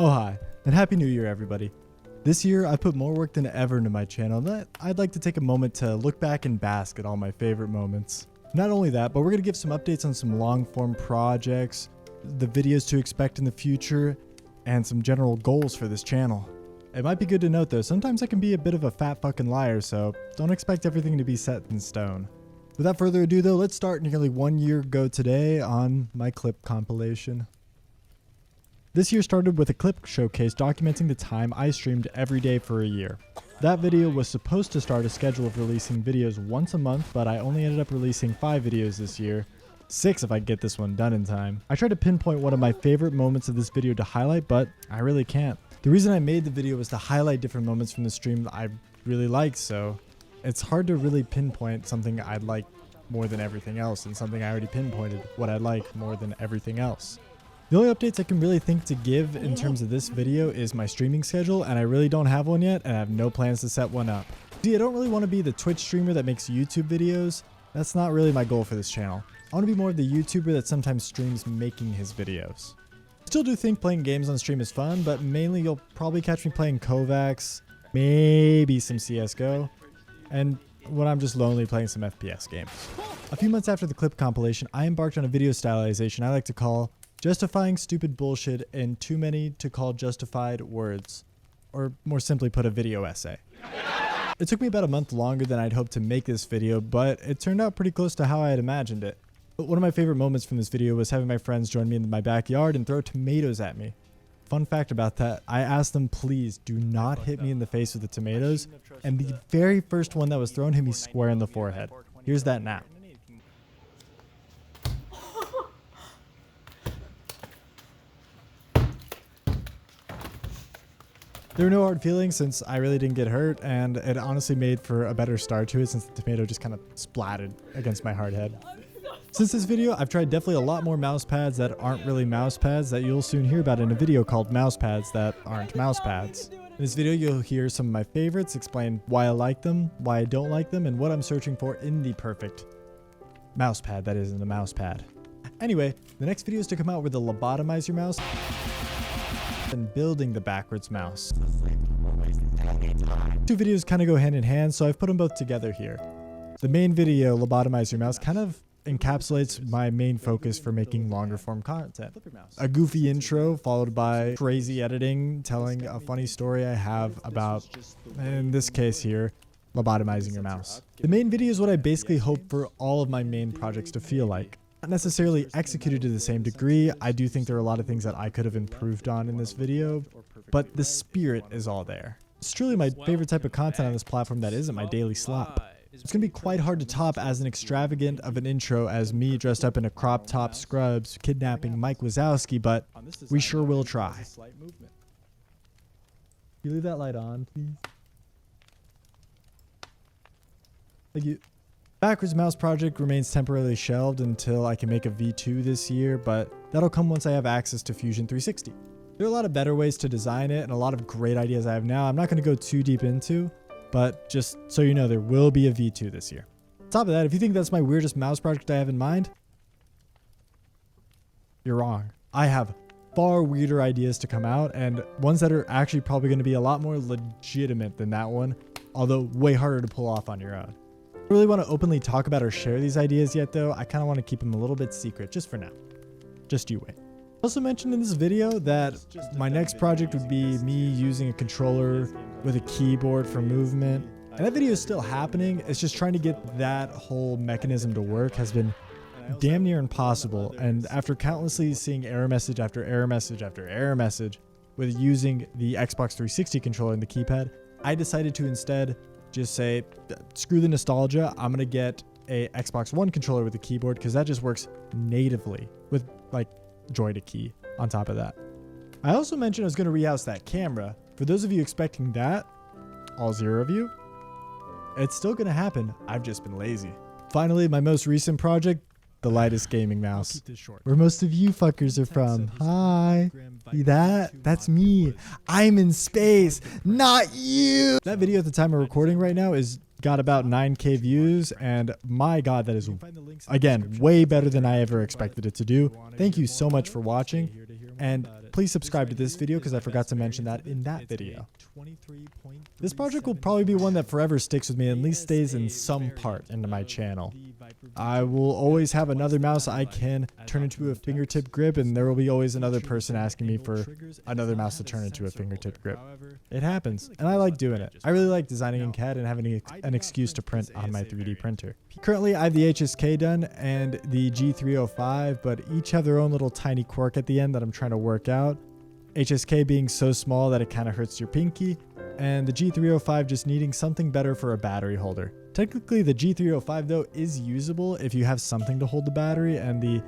Oh hi, and Happy New Year everybody. This year I put more work than ever into my channel, and I'd like to take a moment to look back and bask at all my favorite moments. Not only that, but we're going to give some updates on some long form projects, the videos to expect in the future, and some general goals for this channel. It might be good to note though, sometimes I can be a bit of a fat fucking liar, so don't expect everything to be set in stone. Without further ado though, let's start nearly 1 year ago today on my clip compilation. This year started with a clip showcase documenting the time I streamed every day for a year. That video was supposed to start a schedule of releasing videos once a month, but I only ended up releasing 5 videos this year. 6 if I get this one done in time. I tried to pinpoint one of my favorite moments of this video to highlight, but I really can't. The reason I made the video was to highlight different moments from the stream that I really liked, so it's hard to really pinpoint something I'd like more than everything else, and something I already pinpointed what I like more than everything else. The only updates I can really think to give in terms of this video is my streaming schedule, and I really don't have one yet, and I have no plans to set one up. See, I don't really want to be the Twitch streamer that makes YouTube videos. That's not really my goal for this channel. I want to be more of the YouTuber that sometimes streams making his videos. Still do think playing games on stream is fun, but mainly you'll probably catch me playing Kovacs, maybe some CSGO, and when I'm just lonely playing some FPS games. A few months after the clip compilation, I embarked on a video stylization I like to call justifying stupid bullshit in too many to call justified words, or more simply put, a video essay. It took me about a month longer than I'd hoped to make this video, but it turned out pretty close to how I had imagined it. But one of my favorite moments from this video was having my friends join me in my backyard and throw tomatoes at me. Fun fact about that, I asked them, please do not hit me in the face with the tomatoes, and the very first one that was thrown hit me square in the forehead. Here's that now. There were no hard feelings since I really didn't get hurt, and it honestly made for a better start to it since the tomato just kind of splatted against my hard head. Since this video, I've tried definitely a lot more mouse pads that aren't really mouse pads that you'll soon hear about in a video called Mouse Pads That Aren't Mouse Pads. In this video, you'll hear some of my favorites, explain why I like them, why I don't like them, and what I'm searching for in the perfect mouse pad that isn't a mouse pad. Anyway, the next video is to come out where the lobotomize your mouse and building the backwards mouse. Two videos kind of go hand in hand, so I've put them both together here. The main video, Lobotomize Your Mouse, kind of encapsulates my main focus for making longer form content. A goofy intro followed by crazy editing telling a funny story I have about, in this case here, lobotomizing your mouse. The main video is what I basically hope for all of my main projects to feel like. Not necessarily executed to the same degree. I do think there are a lot of things that I could have improved on in this video, but the spirit is all there. It's truly my favorite type of content on this platform that isn't my daily slop. It's going to be quite hard to top as an extravagant of an intro as me dressed up in a crop top scrubs kidnapping Mike Wazowski, but we sure will try. Can you leave that light on, please? Thank you. Backwards Mouse project remains temporarily shelved until I can make a V2 this year, but that'll come once I have access to Fusion 360. There are a lot of better ways to design it and a lot of great ideas I have now I'm not going to go too deep into, but just so you know, there will be a V2 this year. On top of that, if you think that's my weirdest mouse project I have in mind, you're wrong. I have far weirder ideas to come out, and ones that are actually probably going to be a lot more legitimate than that one, although way harder to pull off on your own. I don't really want to openly talk about or share these ideas yet though. I kind of want to keep them a little bit secret just for now. Just you wait. I also mentioned in this video that my next project would be me using a controller with a keyboard for movement. And that video is still happening. It's just trying to get that whole mechanism to work has been damn near impossible. And after countlessly seeing error message after error message after error message with using the Xbox 360 controller and the keypad, I decided to instead just say, screw the nostalgia, I'm gonna get a Xbox One controller with a keyboard because that just works natively with like Joy to Key on top of that. I also mentioned I was gonna rehouse that camera. For those of you expecting that, all 0 of you, it's still gonna happen. I've just been lazy. Finally, my most recent project, the lightest gaming mouse. Where most of you fuckers are from. Hi. See that? That's me. I'm in space, not you. That video at the time of recording right now is got about 9K views, and my god, that is, again, way better than I ever expected it to do. Thank you so much for watching, and please subscribe to this video because I forgot to mention that in that video. This project will probably be one that forever sticks with me, and at least stays in some part into my channel. I will always have another mouse I can turn into a fingertip grip, and there will be always another person asking me for another mouse to turn into a fingertip grip. It happens, and I like doing it. I really like designing in CAD and having an excuse to print on my 3D printer. Currently, I have the HSK done and the G305, but each have their own little tiny quirk at the end that I'm trying to work out. HSK being so small that it kind of hurts your pinky, and the G305 just needing something better for a battery holder. Technically, the G305 though is usable if you have something to hold the battery and the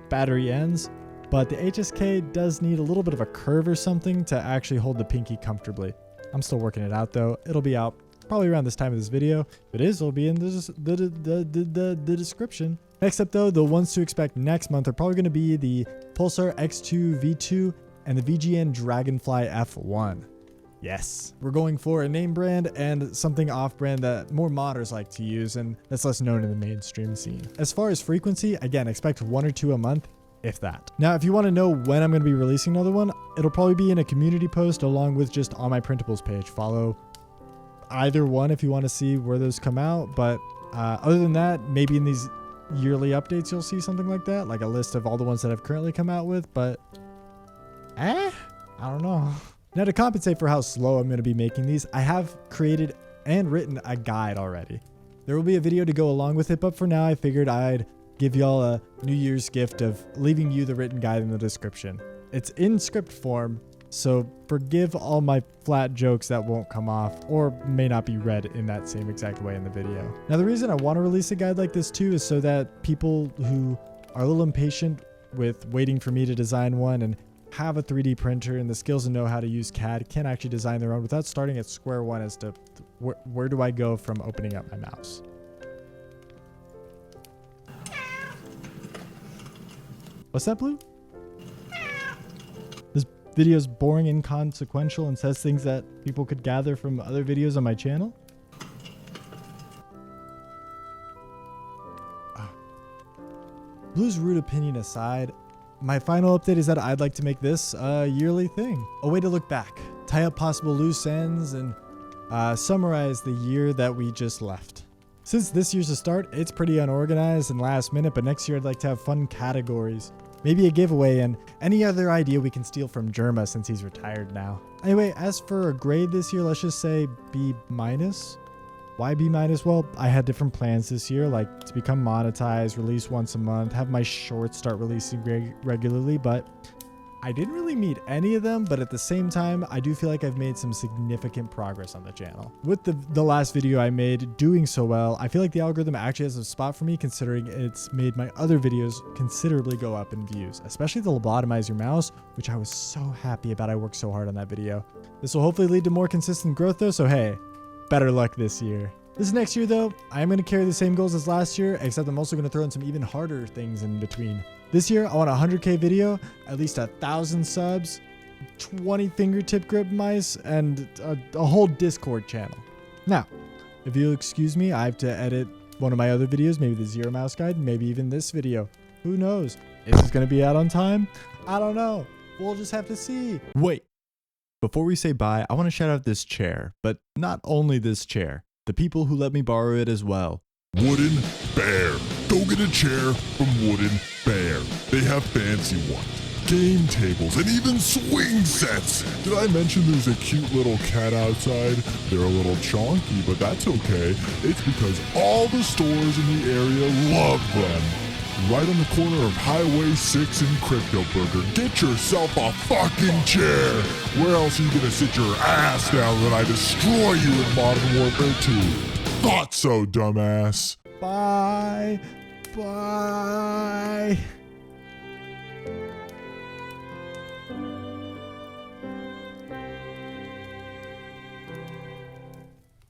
battery ends, but the HSK does need a little bit of a curve or something to actually hold the pinky comfortably. I'm still working it out though. It'll be out probably around this time of this video. If it is, it'll be in the description. Next up though, the ones to expect next month are probably going to be the Pulsar X2 V2 and the VGN Dragonfly F1. Yes, we're going for a name brand and something off-brand that more modders like to use and that's less known in the mainstream scene. As far as frequency, again, expect 1 or 2 a month, if that. Now, if you want to know when I'm going to be releasing another one, it'll probably be in a community post along with just on my printables page. Follow either one if you want to see where those come out, but other than that, maybe in these yearly updates you'll see something like that, like a list of all the ones that I've currently come out with, but I don't know. Now, to compensate for how slow I'm going to be making these, I have created and written a guide already. There will be a video to go along with it, but for now I figured I'd give y'all a New Year's gift of leaving you the written guide in the description. It's in script form, so forgive all my flat jokes that won't come off or may not be read in that same exact way in the video. Now, the reason I want to release a guide like this too is so that people who are a little impatient with waiting for me to design one and have a 3D printer and the skills and know how to use CAD can actually design their own without starting at square one as to where do I go from opening up my mouse. What's that, Blue? This video is boring, inconsequential, and says things that people could gather from other videos on my channel. Blue's rude opinion aside, my final update is that I'd like to make this a yearly thing. A way to look back, tie up possible loose ends, and summarize the year that we just left. Since this year's a start, it's pretty unorganized and last minute, but next year I'd like to have fun categories. Maybe a giveaway and any other idea we can steal from Jerma since he's retired now. Anyway, as for a grade this year, let's just say B-. Why B-? Well, I had different plans this year, like to become monetized, release once a month, have my shorts start releasing regularly, but I didn't really meet any of them, but at the same time, I do feel like I've made some significant progress on the channel. With the last video I made doing so well, I feel like the algorithm actually has a spot for me considering it's made my other videos considerably go up in views, especially the lobotomize your mouse, which I was so happy about. I worked so hard on that video. This will hopefully lead to more consistent growth though, so hey, better luck this year. This next year though, I am going to carry the same goals as last year, except I'm also going to throw in some even harder things in between. This year, I want a 100K video, at least 1,000 subs, 20 fingertip grip mice, and a whole Discord channel. Now, if you'll excuse me, I have to edit one of my other videos, maybe the Zero Mouse Guide, maybe even this video. Who knows? Is this going to be out on time? I don't know. We'll just have to see. Wait. Before we say bye, I want to shout out this chair, but not only this chair. The people who let me borrow it as well. Wooden Bear. Go get a chair from Wooden Bear. They have fancy ones, game tables, and even swing sets. Did I mention there's a cute little cat outside? They're a little chonky, but that's okay. It's because all the stores in the area love them. Right on the corner of Highway 6 and Crypto Burger. Get yourself a fucking chair. Where else are you gonna sit your ass down when I destroy you in Modern Warfare 2? Thought so, dumbass. Bye. Bye.